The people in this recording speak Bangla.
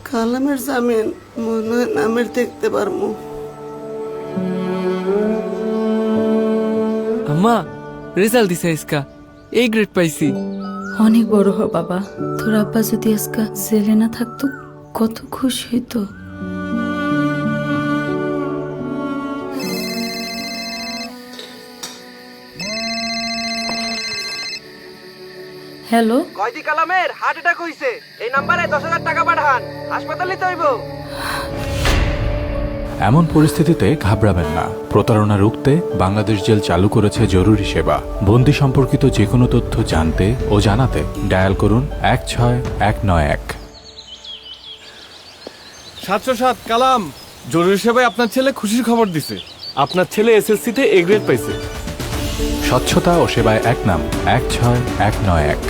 কালামের জামিন মনে হয় নামের দেখতে পারবো। আম্মা, রেজাল্ট দিছে আজকা, এই গ্রেড পাইছি। অনেক বড় হ বাবা। তোর আব্বা যদি আজকে জেলে না থাকতো কত খুশি হইতো। হ্যালো, কয়দি কালামের হার্ট অ্যাটাক হইছে, এই নাম্বারে 10,000 টাকা পাঠান, হাসপাতালে নিতে হইব। এমন পরিস্থিতিতে ঘাবড়াবেন না। প্রতারণা রুখতে বাংলাদেশ জেল চালু করেছে জরুরি সেবা। বন্দি সম্পর্কিত যে কোনো তথ্য জানতে ও জানাতে ডায়াল করুন 16191। 707 কালাম, জরুরি সেবায় আপনার ছেলে খুশির খবর দিছে। আপনার ছেলে এসএসসিতে এ গ্রেড পাইছে। স্বচ্ছতা ও সেবায় এক নাম 16191।